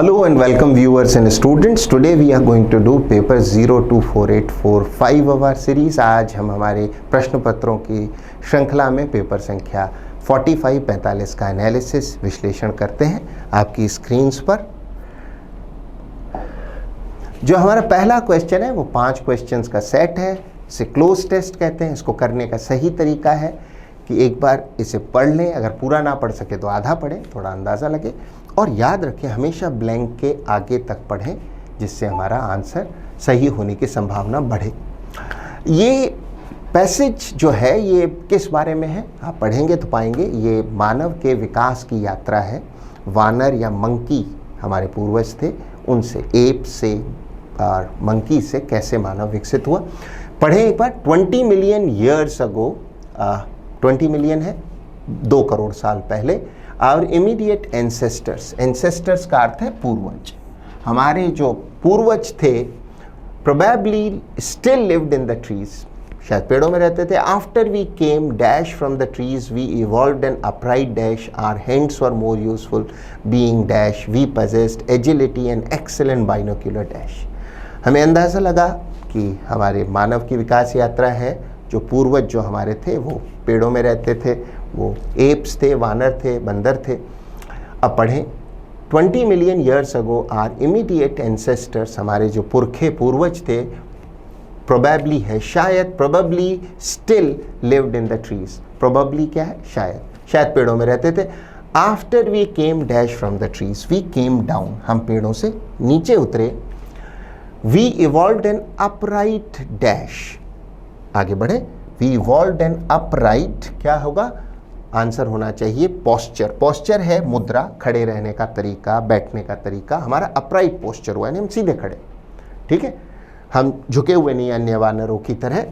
Hello and welcome viewers and students. Today we are going to do paper 024845 of our series. आज हम हमारे प्रश्न पत्रों की श्रृंखला में पेपर संख्या 45-45 का एनालिसिस विश्लेषण करते हैं आपकी स्क्रीन्स पर। जो हमारा पहला क्वेश्चन है वो 5 क्वेश्चंस का सेट है, इसे क्लोज टेस्ट कहते हैं। इसको करने का सही तरीका है कि एक बार इसे पढ़ लें, अगर पूरा ना पढ़ सके तो आधा पढ़ें, थोड़ा अंदाज़ा लगे, और याद रखें हमेशा ब्लैंक के आगे तक पढ़ें जिससे हमारा आंसर सही होने की संभावना बढ़े। ये पैसेज जो है ये किस बारे में है आप पढ़ेंगे तो पाएंगे। ये मानव के विकास की यात्रा है। वानर या मंकी हमारे पूर्वज थे, उनसे एप से और मंकी से कैसे मानव विकसित हुआ। पढ़ें एक बार। 20 मिलियन ईयर्स अगो, 20 मिलियन है 2 करोड़ साल पहले, और इमीडिएट एंसेस्टर्स, एंसेस्टर्स का अर्थ है पूर्वज, हमारे जो पूर्वज थे, probably still lived in the trees, शायद पेड़ों में रहते थे। After we came dash from the trees we evolved an upright dash, our hands were more useful being dash, we possessed agility and excellent binocular dash. हमें अंदाज़ा लगा कि हमारे मानव की विकास यात्रा है। जो पूर्वज जो हमारे थे वो पेड़ों में रहते थे, वो एप्स थे, वानर थे, बंदर थे। अब पढ़ें। 20 million years ago our immediate ancestors, हमारे जो पुरखे पूर्वज थे, प्रोबेबली है शायद, probably still lived in the trees. Probably क्या है? शायद, शायद पेड़ों में रहते थे। After we came dash from the trees, we came down, हम पेड़ों से नीचे उतरे। We evolved an upright dash, आगे बढ़े। वी इवॉल्व्ड एन अपराइट, क्या होगा? आंसर होना चाहिए पोस्चर। पोस्चर है मुद्रा, खड़े रहने का तरीका, बैठने का तरीका। हमारा अपराइट पोस्चर हुआ, यानी हम सीधे खड़े, ठीक है, हम झुके हुए नहीं अन्य वानरों की तरह।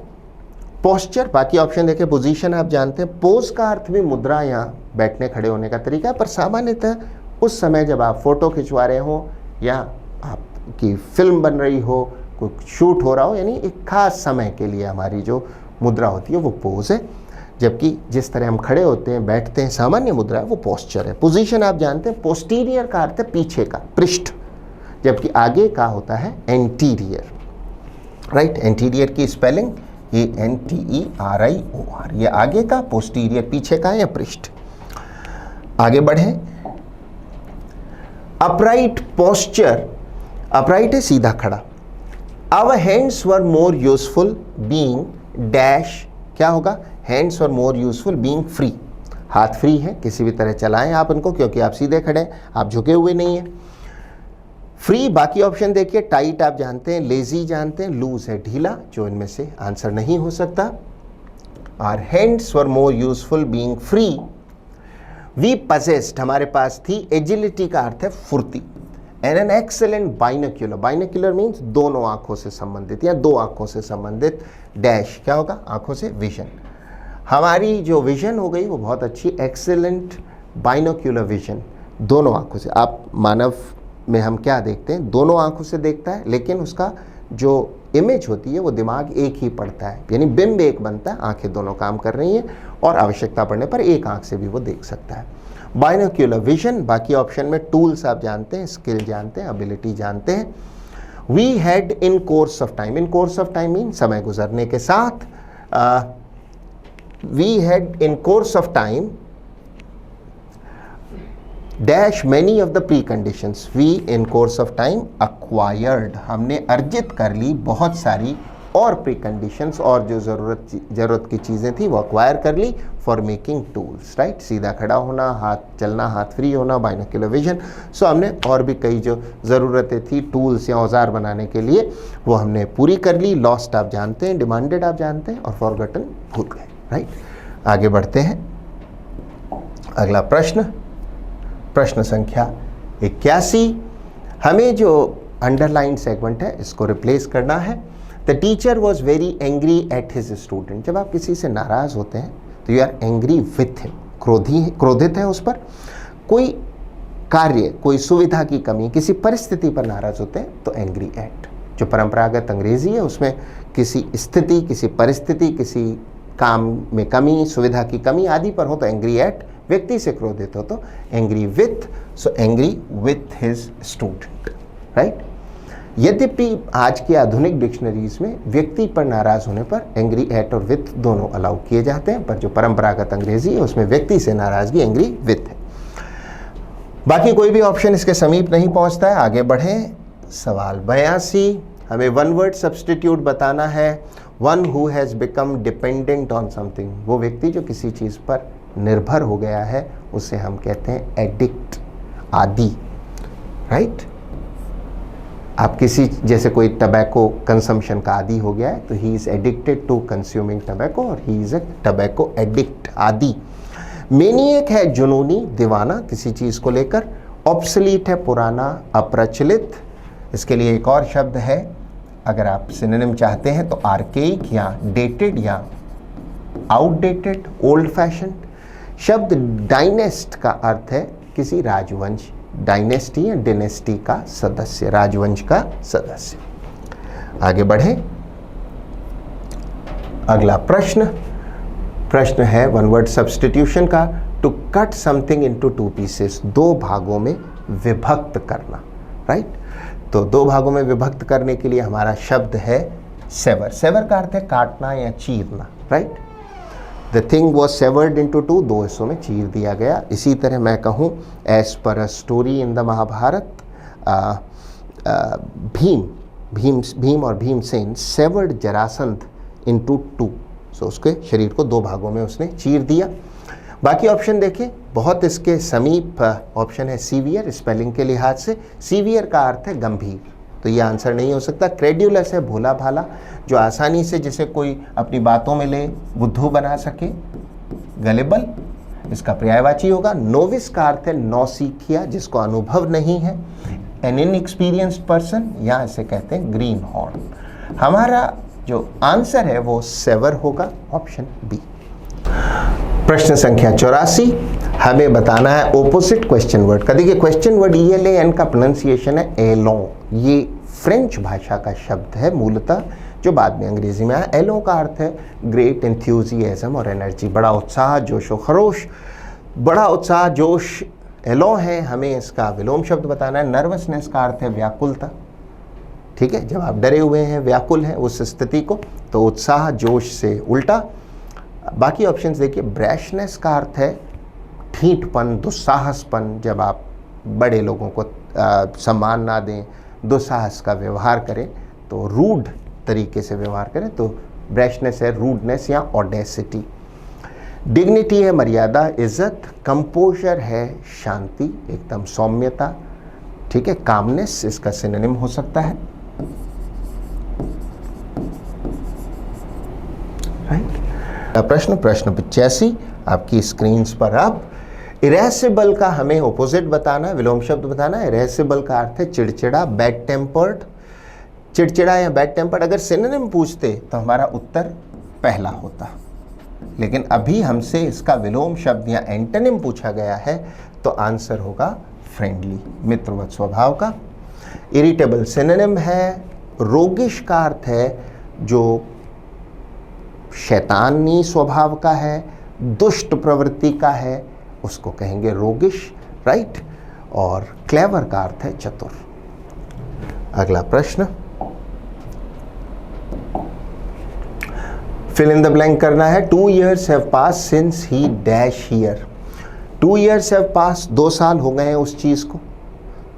पोस्चर, बाकी ऑप्शन देखें। पोजीशन आप जानते हैं, पोज का अर्थ भी मुद्रा या बैठने खड़े होने का तरीका है, पर सामान्यतः उस समय जब आप फोटो खिंचवा रहे हो या आपकी फिल्म बन रही हो, कोई शूट हो रहा हो, यानी एक खास समय के लिए हमारी जो मुद्रा होती है वो पोज है। जबकि जिस तरह हम खड़े होते हैं, बैठते हैं, सामान्य मुद्रा है, वो पोस्चर है। पोजीशन आप जानते हैं, पोस्टीरियर का अर्थ है पीछे का, पृष्ठ, जबकि आगे का होता है एंटीरियर, राइट। एंटीरियर की स्पेलिंग ANTERIOR, ये आगे का, पोस्टीरियर पीछे का या पृष्ठ। आगे बढ़े। अपराइट पोस्चर, अपराइट है सीधा खड़ा। Our hands were more useful being dash, क्या होगा? Hands were more useful being free, हाथ फ्री है, किसी भी तरह चलाएं आप उनको, क्योंकि आप सीधे खड़े हैं, आप झुके हुए नहीं हैं। फ्री, बाकी ऑप्शन देखिए। टाइट आप जानते हैं, लेजी जानते हैं, लूज है ढीला, जो इनमें से आंसर नहीं हो सकता। Our hands were more useful being free, we possessed, हमारे पास थी, एजिलिटी का अर्थ है फुर्ती, and an excellent binocular, binocular means दोनों आंखों से संबंधित या 2 आंखों से संबंधित, डैश क्या होगा? आंखों से विजन। हमारी जो विजन हो गई वो बहुत अच्छी, एक्सेलेंट बाइनोक्यूलर विजन, दोनों आंखों से। आप मानव में हम क्या देखते हैं? दोनों आंखों से देखता है, लेकिन उसका जो इमेज होती है वो दिमाग एक ही पढ़ता है, यानी बिंब एक बनता है, आंखें दोनों काम कर रही हैं, और आवश्यकता पड़ने पर एक आंख से भी वो देख सकता है। बाइनोक्यूलर विजन, बाकी ऑप्शन में टूल्स आप जानते हैं, स्किल जानते हैं, एबिलिटी जानते हैं। We had in course of time, in course of time mean समय गुजरने के साथ। We had in course of time dash many of the preconditions, we in course of time acquired, हमने अर्जित कर ली बहुत सारी और प्री कंडीशंस, और जो ज़रूरत की चीज़ें थी वो अक्वायर कर ली फॉर मेकिंग टूल्स, राइट। सीधा खड़ा होना, हाथ चलना, हाथ फ्री होना, बाइनोक्यूलर विजन। सो हमने और भी कई जो ज़रूरतें थी टूल्स या औजार बनाने के लिए, वो हमने पूरी कर ली। लॉस्ट आप जानते हैं, डिमांडेड आप जानते हैं, और फॉरगॉटन भूल गए, राइट। आगे बढ़ते हैं। अगला प्रश्न, प्रश्न संख्या 81। हमें जो अंडरलाइन सेगमेंट है इसको रिप्लेस करना है। The teacher was very angry at his student, जब आप किसी से नाराज़ होते हैं तो you are angry with him, क्रोधित है उस पर। कोई कार्य, कोई सुविधा की कमी, किसी परिस्थिति पर नाराज़ होते हैं तो एंग्री एट। जो परंपरागत अंग्रेजी है उसमें किसी स्थिति, किसी परिस्थिति, किसी काम में कमी, सुविधा की कमी आदि पर हो तो एंग्री एट व्यक्ति से क्रोधित हो तो angry with, so angry with his student, right. यद्यपि आज की आधुनिक डिक्शनरीज में व्यक्ति पर नाराज होने पर एंग्री एट और विथ दोनों अलाउ किए जाते हैं, पर जो परंपरागत अंग्रेजी है उसमें व्यक्ति से नाराजगी एंग्री विथ है। बाकी कोई भी ऑप्शन इसके समीप नहीं पहुंचता है। आगे बढ़ें। सवाल 82, हमें वन वर्ड सब्स्टिट्यूट बताना है। One who has become dependent on something, वो व्यक्ति जो किसी चीज़ पर निर्भर हो गया है उसे हम कहते हैं एडिक्ट, आदी, राइट। आप किसी, जैसे कोई टबैको कंजम्पशन का आदी हो गया है तो he is addicted to consuming tobacco और he is a tobacco addict, आदी। मेनिएक है जुनूनी, दीवाना किसी चीज़ को लेकर। ऑब्सलीट है पुराना, अप्रचलित। इसके लिए एक और शब्द है, अगर आप सिनोनिम चाहते हैं तो आर्केइक या डेटेड या आउटडेटेड, ओल्ड फैशन। शब्द डायनेस्ट का अर्थ है किसी राजवंश, डायनेस्टी या डिनेस्टी का सदस्य, राजवंश का सदस्य। आगे बढ़े। अगला प्रश्न है वन वर्ड सब्स्टिट्यूशन का। To cut something into two pieces, दो भागों में विभक्त करना, राइट। तो दो भागों में विभक्त करने के लिए हमारा शब्द है सेवर। सेवर का अर्थ है काटना या चीरना, right. The thing was severed into two, दो हिस्सों में चीर दिया गया। इसी तरह मैं कहूँ as per a story in the Mahabharata, Bhima और Bhimsen severed Jarasandha into two, so उसके शरीर को दो भागों में उसने चीर दिया। बाकी ऑप्शन देखें, बहुत इसके समीप ऑप्शन है सीवियर, स्पेलिंग के लिहाज से। सीवियर का अर्थ है गंभीर, तो ये आंसर नहीं हो सकता। क्रेड्यूलस है भोला भाला, जो आसानी से जिसे कोई अपनी बातों में ले बुद्धू बना सके। गलेबल इसका पर्यायवाची होगा। नोविस का अर्थ है नौसिखिया, जिसको अनुभव नहीं है। एन इनएक्सपीरियंस्ड पर्सन, या इसे कहते हैं ग्रीन हॉर्न। हमारा जो आंसर है वो सेवर होगा, ऑप्शन बी। प्रश्न संख्या 84, हमें बताना है ओपोजिट क्वेश्चन वर्ड का। देखिए क्वेश्चन वर्ड ELAN का प्रोनाउंसिएशन है एलों। ये फ्रेंच भाषा का शब्द है मूलतः, जो बाद में अंग्रेजी में आया। एलों का अर्थ है ग्रेट एंथ्यूजियाज्म और एनर्जी, बड़ा उत्साह, जोश व खरोश, बड़ा उत्साह जोश एलों है। हमें इसका विलोम शब्द बताना है। नर्वसनेस का अर्थ है व्याकुलता, ठीक है। जब आप डरे हुए हैं, व्याकुल हैं उस स्थिति को, तो उत्साह जोश से उल्टा। बाकी ऑप्शंस देखिए। ब्रैशनेस का अर्थ है ठीठपन, दुस्साहसपन, जब आप बड़े लोगों को सम्मान ना दें, दुस्साहस का व्यवहार करें, तो रूड तरीके से व्यवहार करें, तो ब्रैशनेस है रूडनेस या ऑडेसिटी। डिग्निटी है मर्यादा, इज्जत। कंपोजर है शांति, एकदम सौम्यता, ठीक है। कामनेस इसका सिनोनिम हो सकता है, राइट। प्रश्न 85 आपकी स्क्रीन पर। अब इरेसिबल का हमें ऑपोजिट बताना, विलोम शब्द बताना है। इरेसिबल का अर्थ है चिड़चिड़ा, बैड टेम्पर्ड, चिड़चिड़ा या बैड टेम्पर्ड। अगर सिनोनिम पूछते तो हमारा उत्तर पहला होता, लेकिन अभी हमसे इसका विलोम शब्द या एंटोनिम पूछा गया है, तो आंसर होगा फ्रेंडली, मित्रवत स्वभाव का। इरिटेबल सिनोनिम है। रोगिश का अर्थ है जो शैतानी स्वभाव का है, दुष्ट प्रवृत्ति का है, उसको कहेंगे रोगिश, राइट। और क्लेवर का अर्थ है चतुर। अगला प्रश्न, फिल इन द ब्लैंक करना है। 2 years have passed since he dash here। 2 years have passed, 2 साल हो गए हैं उस चीज़ को।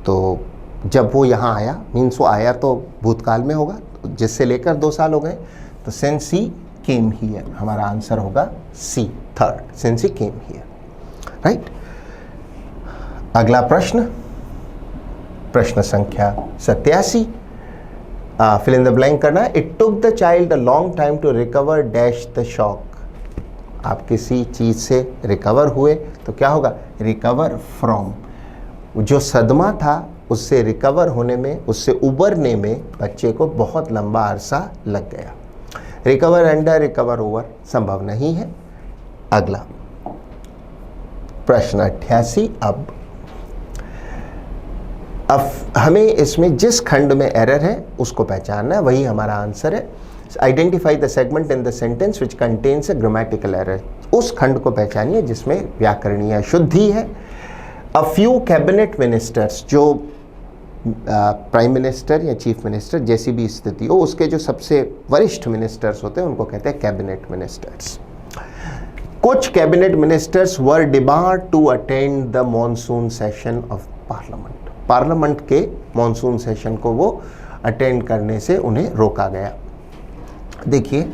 तो जब वो यहाँ आया, मीन्स वो आया तो भूतकाल में होगा, जिससे लेकर 2 साल हो गए, तो since he came here, हमारा आंसर होगा C, third, since he came here, right. अगला प्रश्न संख्या 87, फिल इन द ब्लैंक करना है। It took the child a long time to recover dash the shock. आप किसी चीज़ से रिकवर हुए तो क्या होगा? Recover from. जो सदमा था उससे रिकवर होने में, उससे उबरने में बच्चे को बहुत लंबा अरसा लग गया। रिकवर अंडर, रिकवर ओवर संभव नहीं है। अगला प्रश्न 88। अब हमें इसमें जिस खंड में एरर है उसको पहचानना है, वही हमारा आंसर है। Identify the segment in the sentence which contains a grammatical error. उस खंड को पहचानिए जिसमें व्याकरणीय शुद्धि है। अ फ्यू कैबिनेट मिनिस्टर्स, जो प्राइम मिनिस्टर या चीफ मिनिस्टर जैसी भी स्थिति हो, उसके जो सबसे वरिष्ठ मिनिस्टर्स होते हैं उनको कहते हैं कैबिनेट मिनिस्टर्स। कुछ cabinet ministers were debarred to attend the monsoon session of parliament. Parliament के मॉनसून सेशन को वो अटेंड करने से उन्हें रोका गया। देखिए,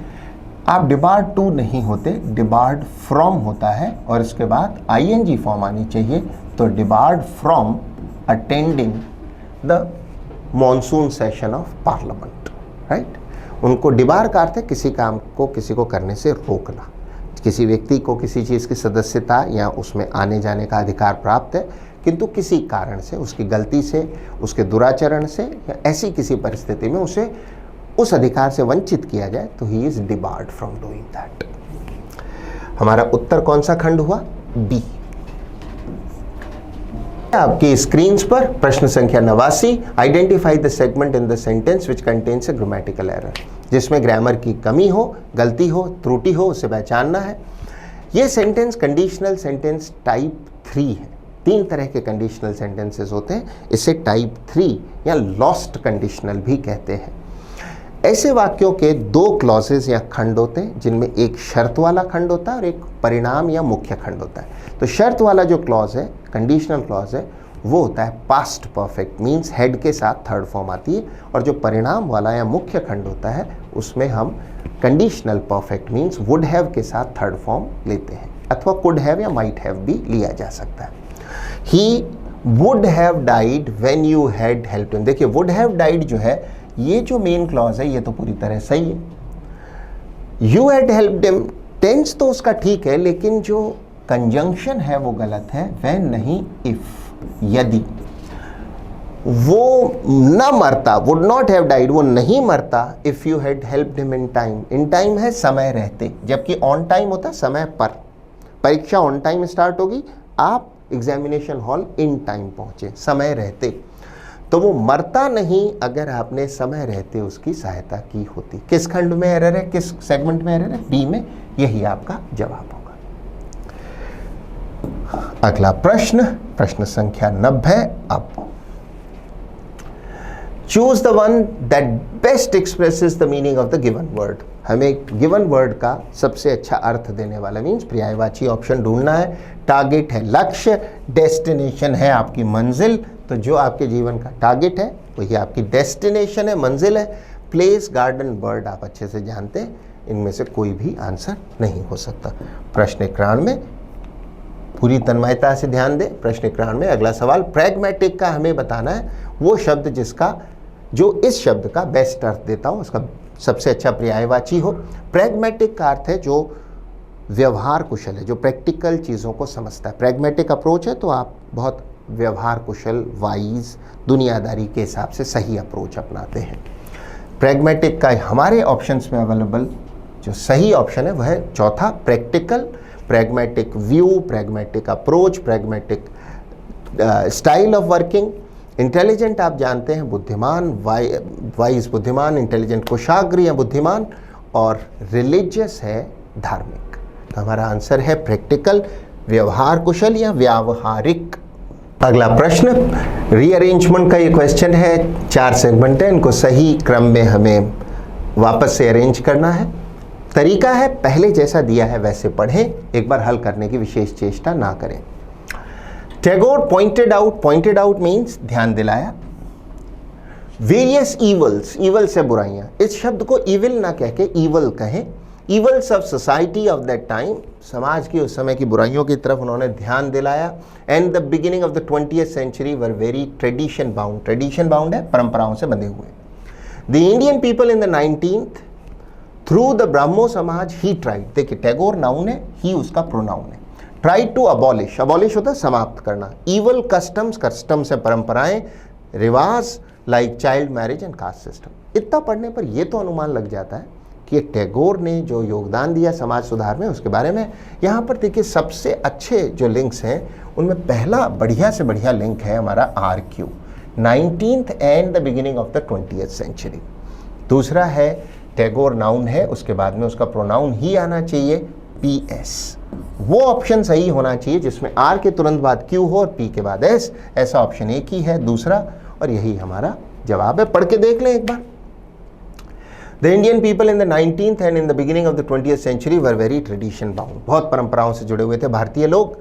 आप डिबार्ड टू नहीं होते, डिबार्ड फ्रॉम होता है और इसके बाद आईएनजी फॉर्म आनी चाहिए। तो debarred from attending the monsoon session of parliament, right. उनको डिबार का अर्थ है किसी काम को किसी को करने से रोकना। किसी व्यक्ति को किसी चीज़ की सदस्यता या उसमें आने जाने का अधिकार प्राप्त है, किंतु किसी कारण से, उसकी गलती से, उसके दुराचरण से या ऐसी किसी परिस्थिति में उसे उस अधिकार से वंचित किया जाए तो he is debarred from doing that. हमारा उत्तर कौन सा खंड हुआ? बी। आपकी स्क्रीन्स पर प्रश्न संख्या 89, identify the segment in the sentence which contains A grammatical error. जिसमें ग्रामर की कमी हो, गलती हो, त्रुटि हो, उसे पहचानना है। ये सेंटेंस कंडीशनल सेंटेंस टाइप 3 है। 3 तरह के कंडीशनल सेंटेंसेस होते हैं, इसे टाइप 3 या लॉस्ट कंडीशनल भी कहते हैं। ऐसे वाक्यों के 2 क्लॉजेज या खंड होते हैं, जिनमें एक शर्त वाला खंड होता है और एक परिणाम या मुख्य खंड होता है। तो शर्त वाला जो क्लॉज है, कंडीशनल क्लॉज है, वो होता है पास्ट परफेक्ट, मीन्स हेड के साथ थर्ड फॉर्म आती है। और जो परिणाम वाला या मुख्य खंड होता है, उसमें हम conditional perfect means would have के साथ थर्ड फॉर्म लेते हैं, अथवा कुड हैव या माइट हैव भी लिया जा सकता है। He would have died when you had helped him. देखिए, वुड हैव डाइड जो है, ये जो मेन क्लॉज है, ये तो पूरी तरह सही है। You had helped him, tense तो उसका ठीक है, लेकिन जो कंजंक्शन है वो गलत है। व्हेन नहीं, इफ। यदि वो न मरता, वुड नॉट हैव डाइड, वो नहीं मरता, if you had helped him in time. In time है समय रहते, जबकि ऑन टाइम होता समय पर। परीक्षा ऑन टाइम स्टार्ट होगी, आप एग्जामिनेशन हॉल इन टाइम पहुंचे, समय रहते। तो वो मरता नहीं अगर आपने समय रहते उसकी सहायता की होती। किस खंड में एरर है, किस सेगमेंट में एरर है? बी में। यही आपका जवाब होगा। अगला प्रश्न, प्रश्न संख्या 90। अब choose the one that best expresses the meaning of the given word. हमें गिवन वर्ड का सबसे अच्छा अर्थ देने वाला मीन्स पर्यायवाची ऑप्शन ढूंढना है। टारगेट है लक्ष्य, डेस्टिनेशन है आपकी मंजिल। तो जो आपके जीवन का टारगेट है वही आपकी डेस्टिनेशन है, मंजिल है। प्लेस, गार्डन, बर्ड आप अच्छे से जानते हैं, इनमें से कोई भी आंसर नहीं हो सकता। प्रश्न 91 पूरी तन्मयता से ध्यान दें। प्रश्न 91 अगला सवाल, प्रैग्मेटिक का हमें बताना है वो शब्द जिसका, जो इस शब्द का बेस्ट अर्थ देता हो, उसका सबसे अच्छा पर्यायवाची हो। प्रैग्मेटिक का अर्थ है जो व्यवहार कुशल है, जो प्रैक्टिकल चीज़ों को समझता है। प्रैग्मेटिक अप्रोच है तो आप बहुत व्यवहार कुशल, वाइज, दुनियादारी के हिसाब से सही अप्रोच अपनाते हैं। प्रैग्मेटिक का हमारे ऑप्शंस में अवेलेबल जो सही ऑप्शन है वह है चौथा, practical. Pragmatic view, pragmatic approach, pragmatic style of working. Intelligent आप जानते हैं बुद्धिमान, वाइज बुद्धिमान, इंटेलिजेंट कुशाग्र या बुद्धिमान, और रिलीजियस है धार्मिक। तो हमारा आंसर है प्रैक्टिकल, व्यवहार कुशल या व्यावहारिक। अगला प्रश्न, रीअरेंजमेंट का ये क्वेश्चन है। 4 सेगमेंट है, इनको सही क्रम में हमें वापस से अरेंज करना है। तरीका है पहले जैसा दिया है वैसे पढ़ें, एक बार हल करने की विशेष चेष्टा ना करें। टैगोर पॉइंटेड आउट मीन्स ध्यान दिलाया। वेरियस ईवल्स, ईवल से बुराइयां, इस शब्द को ईविल ना कह के ईवल कहें। Evils of society of that time, समाज की उस समय की बुराइयों की तरफ उन्होंने ध्यान दिलाया। And the beginning of the 20th century were very tradition bound, tradition bound है परंपराओं से बंधे हुए। The Indian people in the 19th through the Brahmo Samaj he tried, देखिए टैगोर नाउन है, ही उसका प्रोनाउन है। ट्राइड टू अबॉलिश, अबॉलिश होता है समाप्त करना। ईवल कस्टम्स, कस्टम से परंपराएं, रिवाज like child marriage and caste system. इतना पढ़ने पर यह तो अनुमान लग जाता है कि टैगोर ने जो योगदान दिया समाज सुधार में उसके बारे में। यहाँ पर देखिए सबसे अच्छे जो लिंक्स हैं उनमें पहला बढ़िया से बढ़िया लिंक है हमारा RQ, 19th and the beginning of the 20th century. दूसरा है टैगोर नाउन है, उसके बाद में उसका प्रोनाउन ही आना चाहिए, PS। वो ऑप्शन सही होना चाहिए जिसमें R के तुरंत बाद Q हो और P के बाद S। ऐसा ऑप्शन एक ही है, दूसरा, और यही हमारा जवाब है। पढ़ के देख लें एक बार। The Indian people in the 19th and in the beginning of the 20th century were very tradition bound। बहुत परंपराओं से जुड़े हुए थे भारतीय लोग।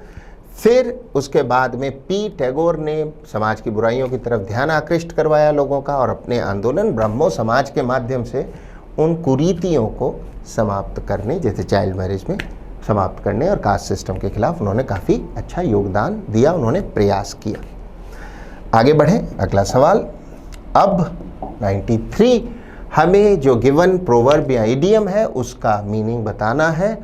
फिर उसके बाद में P टैगोर ने समाज की बुराइयों की तरफ ध्यान आकृष्ट करवाया लोगों का, और अपने आंदोलन ब्रह्मो समाज के माध्यम से उन कुरीतियों को समाप्त करने, जैसे चाइल्ड मैरिज में समाप्त करने और कास्ट सिस्टम के खिलाफ उन्होंने काफ़ी अच्छा योगदान दिया, उन्होंने प्रयास किया। आगे बढ़े, अगला सवाल। अब 93, हमें जो गिवन प्रोवर्ब या इडियम है उसका मीनिंग बताना है।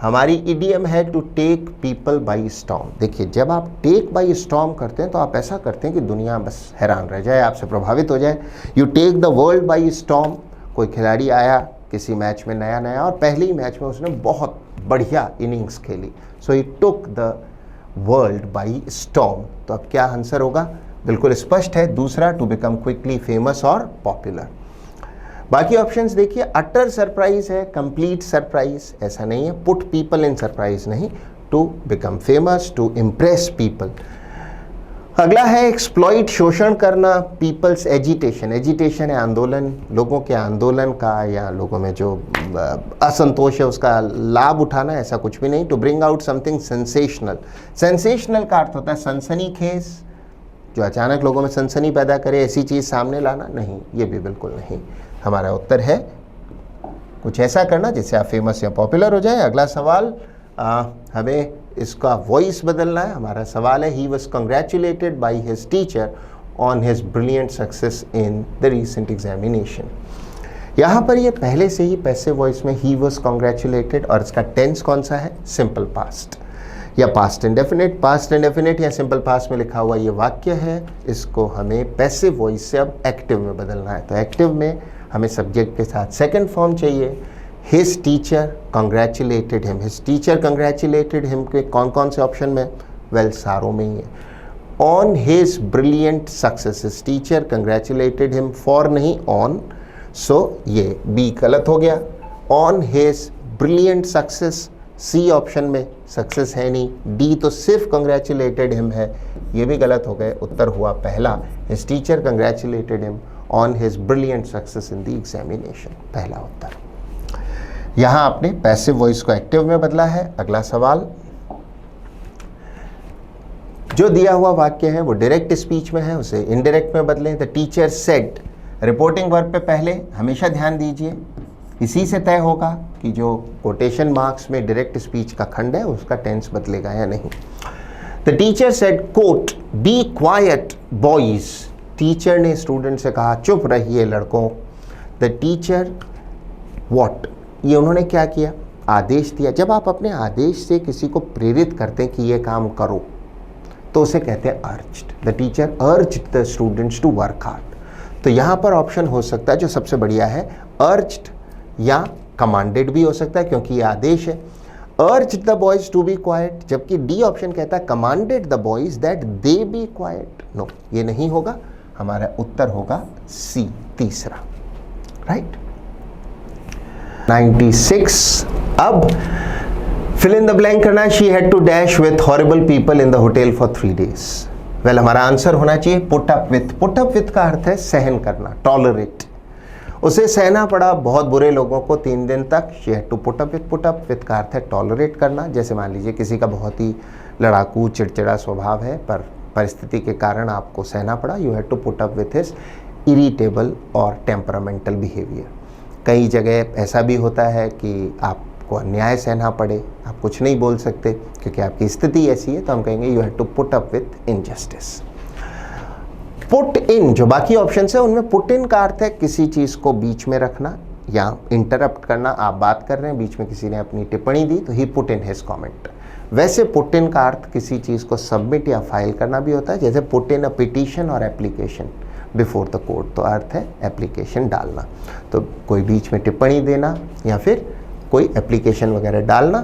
हमारी इडियम है to take people by storm. देखिए, जब आप टेक बाई स्टॉर्म करते हैं तो आप ऐसा करते हैं कि दुनिया बस हैरान रह जाए, आपसे प्रभावित हो जाए। You take the world by storm. कोई खिलाड़ी आया किसी मैच में नया और पहले ही मैच में उसने बहुत बढ़िया इनिंग्स खेली, so he took the world by storm. तो अब क्या आंसर होगा? बिल्कुल स्पष्ट है, दूसरा, टू बिकम क्विकली फेमस और पॉपुलर। बाकी ऑप्शंस देखिए, अटर सरप्राइज है, कंप्लीट सरप्राइज ऐसा नहीं है, पुट पीपल इन सरप्राइज नहीं, to become famous, to impress people. अगला है एक्सप्लॉइट, शोषण करना, पीपल्स एजिटेशन। एजिटेशन है आंदोलन, लोगों के आंदोलन का या लोगों में जो असंतोष है उसका लाभ उठाना, ऐसा कुछ भी नहीं। To bring out something sensational. Sensational का अर्थ होता है सनसनीखेज, जो अचानक लोगों में सनसनी पैदा करे, ऐसी चीज़ सामने लाना, नहीं, ये भी बिल्कुल नहीं। हमारा उत्तर है कुछ ऐसा करना जिससे आप फेमस या पॉपुलर हो जाए। अगला सवाल, हमें इसका वॉइस बदलना है। हमारा सवाल है, he was congratulated by his teacher on his brilliant success in the recent examination. यहाँ पर ये पहले से ही पैसिव वॉइस में ही वॉज कंग्रेचुलेटेड, और इसका टेंस कौन सा है? सिंपल पास्ट या पास्ट इंडेफिनिट। पास्ट इंडेफिनिट या सिंपल पास्ट में लिखा हुआ ये वाक्य है, इसको हमें पैसिव वॉइस से अब एक्टिव में बदलना है। तो एक्टिव में हमें सब्जेक्ट के साथ सेकंड फॉर्म चाहिए। His teacher congratulated him. His teacher congratulated him के कौन कौन से ऑप्शन में? वेल, सारों में ही है। On his brilliant success, his teacher congratulated him, for नहीं, ऑन, सो ये बी गलत हो गया। On his brilliant success, C option में सक्सेस है नहीं, डी तो सिर्फ कंग्रेचुलेटेड हिम है, ये भी गलत हो गए। उत्तर हुआ पहला, his teacher congratulated him on his brilliant success in the examination, पहला उत्तर। यहाँ आपने पैसिव वॉइस को एक्टिव में बदला है। अगला सवाल, जो दिया हुआ वाक्य है वो डायरेक्ट स्पीच में है, उसे इनडायरेक्ट में बदलें। The teacher said, reporting verb पे पहले हमेशा ध्यान दीजिए, इसी से तय होगा कि जो कोटेशन मार्क्स में डायरेक्ट स्पीच का खंड है उसका टेंस बदलेगा या नहीं। The teacher said, quote, be quiet boys. Teacher ने स्टूडेंट से कहा चुप रहिए लड़कों। द टीचर व्हाट, ये उन्होंने क्या किया? आदेश दिया। जब आप अपने आदेश से किसी को प्रेरित करते हैं कि ये काम करो तो उसे कहते हैं urged. The teacher urged the students to work hard. तो यहाँ पर ऑप्शन हो सकता है जो सबसे बढ़िया है, अर्ज्ड या कमांडेड भी हो सकता है क्योंकि ये आदेश है। Urged the boys to be quiet, जबकि डी ऑप्शन कहता है commanded the boys that they be quiet. No, ये नहीं होगा। हमारा उत्तर होगा सी, तीसरा, राइट। 96, अब फिल इन द ब्लैंक करना है। She had to dash with horrible people in the hotel for 3 days। Well, हमारा आंसर होना चाहिए put up with. Put up with का अर्थ है सहन करना, टॉलरेट। उसे सहना पड़ा बहुत बुरे लोगों को 3 दिन तक। She had to put up with. Put up with का अर्थ है टॉलरेट करना। जैसे मान लीजिए किसी का बहुत ही लड़ाकू चिड़चिड़ा स्वभाव है पर परिस्थिति के कारण आपको सहना पड़ा। You had to put up with his irritable और टेम्परामेंटल बिहेवियर। कई जगह ऐसा भी होता है कि आपको अन्याय सहना पड़े, आप कुछ नहीं बोल सकते क्योंकि आपकी स्थिति ऐसी है, तो हम कहेंगे you have to put up with injustice. Put in, जो बाकी ऑप्शन है उनमें पुट इन का अर्थ है किसी चीज़ को बीच में रखना या इंटरप्ट करना। आप बात कर रहे हैं, बीच में किसी ने अपनी टिप्पणी दी तो ही पुट इन हिज कॉमेंट। वैसे पुट इन का अर्थ किसी चीज़ को सबमिट या फाइल करना भी होता है, जैसे पुट इन अ पिटीशन और एप्लीकेशन बिफोर द कोर्ट, तो अर्थ है एप्लीकेशन डालना। तो कोई बीच में टिप्पणी देना या फिर कोई एप्लीकेशन वगैरह डालना।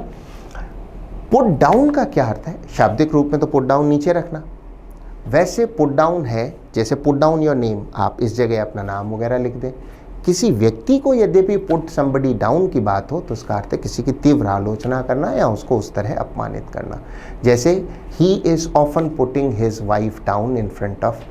पुट डाउन का क्या अर्थ है? शाब्दिक रूप में तो पुट डाउन नीचे रखना। वैसे पुट डाउन है जैसे पुट डाउन योर नेम, आप इस जगह अपना नाम वगैरह लिख दें। किसी व्यक्ति को यद्यपि पुट समबडी डाउन की बात हो तो उसका अर्थ है किसी की तीव्र आलोचना करना या उसको उस तरह अपमानित करना। जैसे he is often putting his wife down in front of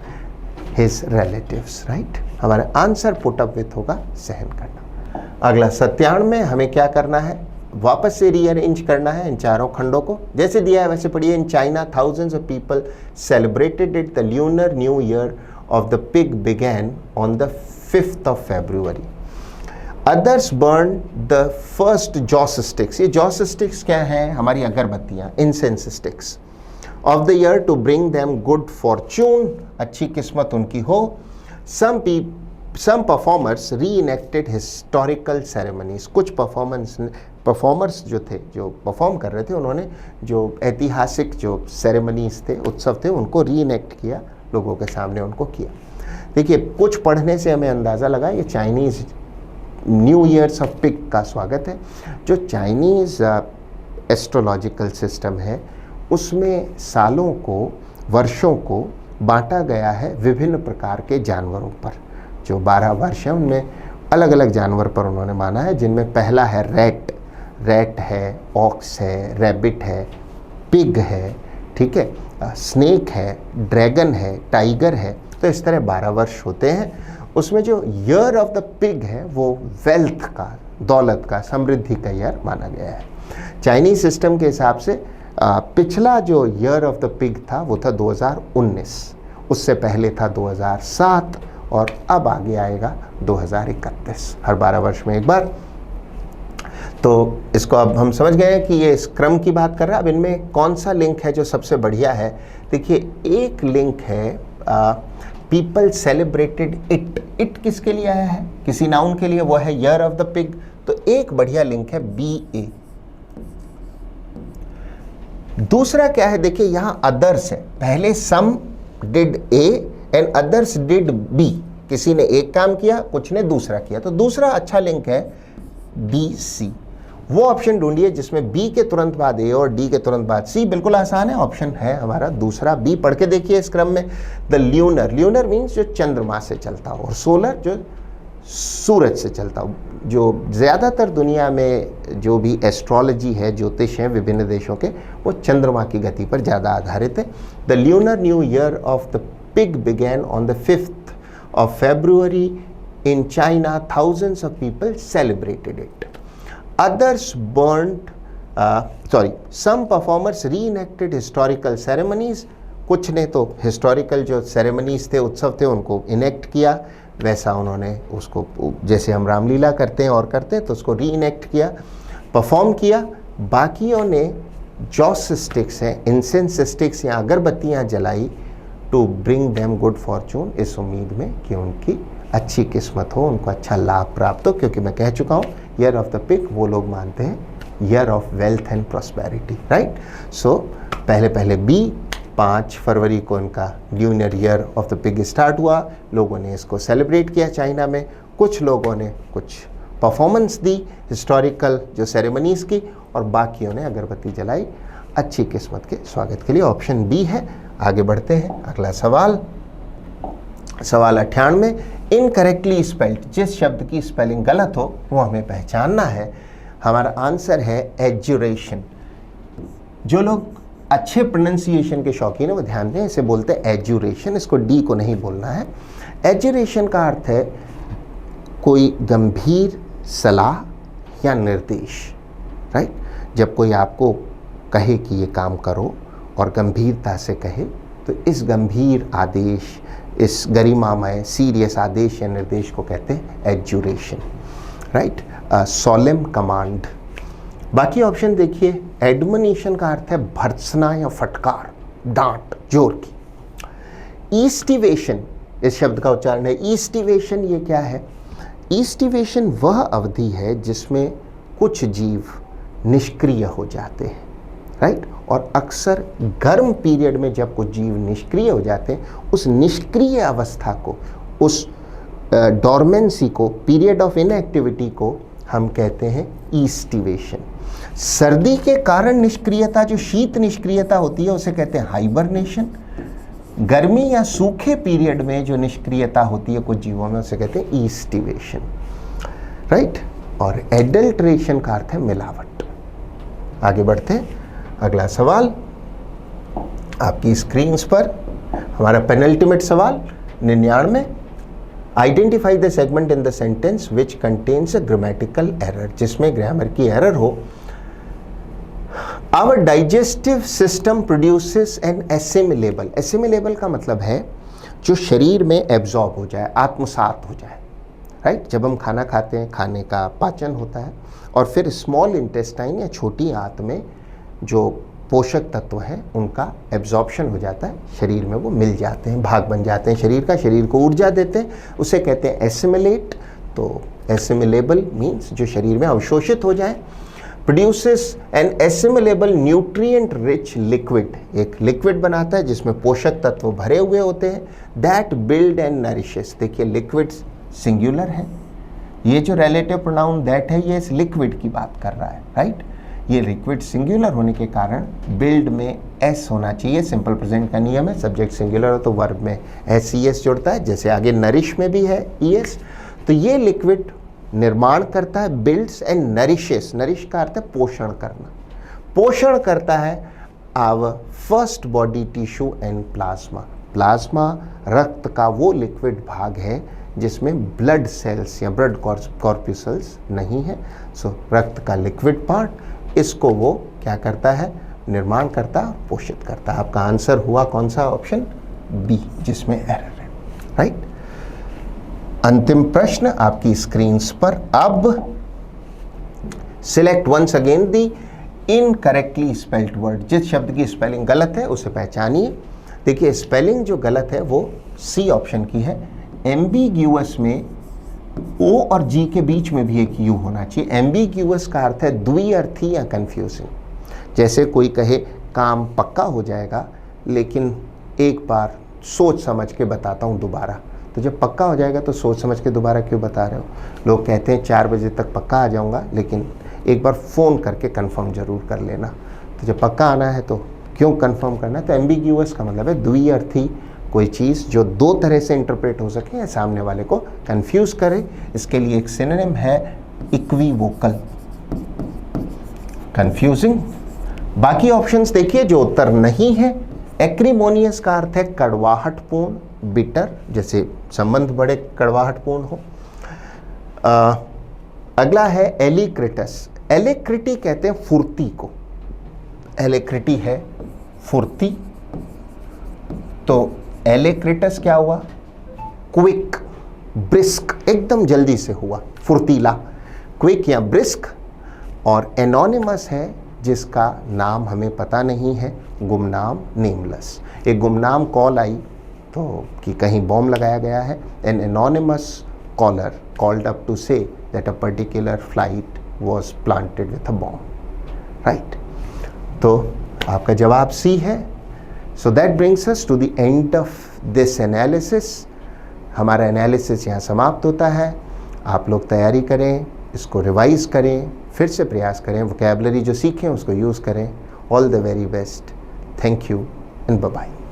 his relatives, right. हमारा आंसर पुट अप विथ होगा सहन करना। अगला 97 में हमें क्या करना है, वापस से रीअरेंज करना है इन चारों खंडों को। जैसे दिया है वैसे पढ़िए। In China thousands of people celebrated it, the lunar new year of the pig began on the 5th of February. Others burned the first joss sticks. ये joss sticks क्या हैं? हमारी अगरबत्तियाँ, incense sticks of the year to bring them good fortune, अच्छी किस्मत उनकी हो। Some performers reenacted historical ceremonies. कुछ performers जो थे, जो परफॉर्म कर रहे थे, उन्होंने जो ऐतिहासिक जो सेरेमनीज थे, उत्सव थे, उनको रीइनेक्ट किया, लोगों के सामने उनको किया। देखिए, कुछ पढ़ने से हमें अंदाज़ा लगा ये Chinese new years of pig का स्वागत है। जो चाइनीज़ एस्ट्रोलॉजिकल सिस्टम है उसमें सालों को, वर्षों को बांटा गया है विभिन्न प्रकार के जानवरों पर। जो 12 वर्ष हैं उनमें अलग अलग जानवर पर उन्होंने माना है, जिनमें पहला है रैट है, ऑक्स है, रैबिट है, पिग है, ठीक है, स्नेक है, ड्रैगन है, टाइगर है। तो इस तरह 12 वर्ष होते हैं। उसमें जो ईयर ऑफ द पिग है वो वेल्थ का, दौलत का, समृद्धि का ईयर माना गया है। चाइनीज सिस्टम के हिसाब से पिछला जो ईयर ऑफ द पिग था वो था 2019, उससे पहले था 2007 और अब आगे आएगा 2031, हर 12 वर्ष में एक बार। तो इसको अब हम समझ गए हैं कि ये इस क्रम की बात कर रहा है। अब इनमें कौन सा लिंक है जो सबसे बढ़िया है? देखिए, एक लिंक है पीपल सेलिब्रेटेड इट किसके लिए आया है? किसी नाउन के लिए, वो है ईयर ऑफ द पिग। तो एक बढ़िया लिंक है BA। दूसरा क्या है? देखिए, यहां अदर्स है। पहले some did A and others did B। किसी ने एक काम किया, कुछ ने दूसरा किया। तो दूसरा अच्छा लिंक है BC। वो ऑप्शन ढूंढिए जिसमें B के तुरंत बाद A और D के तुरंत बाद C। बिल्कुल आसान है, ऑप्शन है हमारा दूसरा B। पढ़ के देखिए इस क्रम में। द ल्यूनर मीन्स जो चंद्रमा से चलता हो, और सोलर जो सूरज से चलता हो। जो ज़्यादातर दुनिया में जो भी एस्ट्रोलॉजी है, ज्योतिष है विभिन्न देशों के, वो चंद्रमा की गति पर ज़्यादा आधारित है। The lunar new year of the pig began on the 5th of February in China. Thousands of people celebrated it. Others burned, some performers reenacted historical ceremonies. कुछ ने तो हिस्टोरिकल जो सेरेमनीज थे, उत्सव थे, उनको इनेक्ट किया। वैसा उन्होंने उसको, जैसे हम रामलीला करते हैं और करते हैं, तो उसको रीइनेक्ट किया, परफॉर्म किया। बाकियों ने जॉस स्टिक्स हैं, इंसेंस स्टिक्स या अगरबत्तियाँ जलाई to bring them good fortune, इस उम्मीद में कि उनकी अच्छी किस्मत हो, उनको अच्छा लाभ प्राप्त हो। क्योंकि मैं कह चुका हूँ ईयर ऑफ द पिग वो लोग मानते हैं year of wealth and prosperity, right. So पहले B, 5 फरवरी को इनका lunar year of the pig start हुआ। लोगों ने इसको सेलिब्रेट किया चाइना में। कुछ लोगों ने कुछ परफॉर्मेंस दी हिस्टोरिकल जो सेरेमनीज की, और बाकियों ने अगरबत्ती जलाई अच्छी किस्मत के स्वागत के लिए। ऑप्शन B है। आगे बढ़ते हैं, अगला सवाल 98। इनकरेक्टली स्पेल्ड, जिस शब्द की स्पेलिंग गलत हो वो हमें पहचानना है। हमारा आंसर है एजुरेशन। जो लोग अच्छे प्रोनाउंसिएशन के शौकीन है वो ध्यान दें, इसे बोलते हैं एजुरेशन, इसको D को नहीं बोलना है। एजुरेशन का अर्थ है कोई गंभीर सलाह या निर्देश, राइट। जब कोई आपको कहे कि ये काम करो और गंभीरता से कहे, तो इस गंभीर आदेश, इस गरिमामय सीरियस आदेश या निर्देश को कहते हैं एजुरेशन, राइट। Solemn command. बाकी ऑप्शन देखिए। एडमोनिशन का अर्थ है भर्त्सना या फटकार, डांट, जोर की। ईस्टिवेशन, इस शब्द का उच्चारण है ईस्टिवेशन। ये क्या है? ईस्टिवेशन वह अवधि है जिसमें कुछ जीव निष्क्रिय हो जाते हैं, राइट। और अक्सर गर्म पीरियड में जब कुछ जीव निष्क्रिय हो जाते हैं, उस निष्क्रिय अवस्था को, उस डॉर्मेंसी को, पीरियड ऑफ इनएक्टिविटी को हम कहते हैं ईस्टिवेशन। सर्दी के कारण निष्क्रियता, जो शीत निष्क्रियता होती है, उसे कहते हैं हाइबरनेशन। गर्मी या सूखे पीरियड में जो निष्क्रियता होती है कुछ जीवों में, उसे कहते हैं ईस्टिवेशन, राइट। और एडल्ट्रेशन का अर्थ है मिलावट। आगे बढ़ते हैं, अगला सवाल आपकी स्क्रीन पर, हमारा पेनल्टीमेट सवाल 99। Identify the segment in the sentence which contains a grammatical error, जिसमें ग्रामर की एरर हो। Our digestive system produces an assimilable, assimilable का मतलब है जो शरीर में एब्जॉर्ब हो जाए, आत्मसात हो जाए, राइट। जब हम खाना खाते हैं, खाने का पाचन होता है और फिर स्मॉल इंटेस्टाइन या छोटी आंत में जो पोषक तत्व हैं उनका एब्जॉर्प्शन हो जाता है, शरीर में वो मिल जाते हैं, भाग बन जाते हैं शरीर का, शरीर को ऊर्जा देते हैं, उसे कहते हैं एसिमिलेट। तो एसिमिलेबल मीन्स जो शरीर में अवशोषित हो जाए। Produces an assimilable nutrient rich liquid, एक लिक्विड बनाता है जिसमें पोषक तत्व भरे हुए होते हैं। दैट बिल्ड एंड नरिशेस, देखिए लिक्विड सिंगुलर है, ये जो रिलेटिव प्रोनाउन दैट है ये इस लिक्विड की बात कर रहा है, राइट। ये लिक्विड सिंगुलर होने के कारण बिल्ड में एस होना चाहिए, सिंपल प्रेजेंट का नियम है। सब्जेक्ट सिंगुलर हो तो वर्ब में एस ई एस जुड़ता है, जैसे आगे नरिश में भी है ई एस। तो ये लिक्विड निर्माण करता है, बिल्ड्स एंड नरिशेस, नरिश का अर्थ है पोषण करना, पोषण करता है our first body tissue and plasma. Plasma रक्त का वो लिक्विड भाग है जिसमें ब्लड सेल्स या ब्लड कॉर्प्यूसल्स नहीं है। सो रक्त का लिक्विड पार्ट, इसको वो क्या करता है, निर्माण करता है, पोषित करता है। आपका आंसर हुआ कौन सा, ऑप्शन बी, जिसमें एरर है, राइट। अंतिम प्रश्न आपकी स्क्रीन पर। अब select once again the incorrectly spelled word, जिस शब्द की स्पेलिंग गलत है उसे पहचानिए। देखिए स्पेलिंग जो गलत है वो सी ऑप्शन की है। एम्बिग्यूअस में ओ और जी के बीच में भी एक यू होना चाहिए। एम्बिग्यूअस का अर्थ है द्विअर्थी या कंफ्यूजिंग। जैसे कोई कहे काम पक्का हो जाएगा, लेकिन एक बार सोच समझ के बताता हूँ दोबारा। तो जब पक्का हो जाएगा तो सोच समझ के दोबारा क्यों बता रहे हो। लोग कहते हैं 4 बजे तक पक्का आ जाऊँगा, लेकिन एक बार फ़ोन करके कंफर्म ज़रूर कर लेना। तो जब पक्का आना है तो क्यों कंफर्म करना है। तो एम्बिग्यूअस का मतलब है द्विअर्थी, कोई चीज़ जो दो तरह से इंटरप्रेट हो सके या सामने वाले को कंफ्यूज करे। इसके लिए एक सिनोनिम है इक्विवोकल, कंफ्यूजिंग। बाकी ऑप्शंस देखिए जो उत्तर नहीं है। एक्रीमोनियस का अर्थ है कड़वाहटपूर्ण, बिटर, जैसे संबंध बड़े कड़वाहटपूर्ण हो। अगला है एलिक्रिटस। एलेक्रिटी कहते हैं फुर्ती को, एलेक्रिटी है फुर्ती। तो एलेक्रिटस क्या हुआ, क्विक, ब्रिस्क, एकदम जल्दी से हुआ, फुर्तीला, क्विक या ब्रिस्क। और एनोनिमस है जिसका नाम हमें पता नहीं है, गुमनाम, नेमलेस। एक गुमनाम कॉल आई तो कि कहीं बॉम्ब लगाया गया है। An anonymous caller called up to say that a particular flight was planted with a bomb, right. तो आपका जवाब सी है। So that brings us to the end of this analysis. हमारा एनालिसिस यहाँ समाप्त होता है। आप लोग तैयारी करें, इसको रिवाइज करें, फिर से प्रयास करें, वोकैबुलरी जो सीखें उसको यूज़ करें। All the very best. Thank you and bye bye.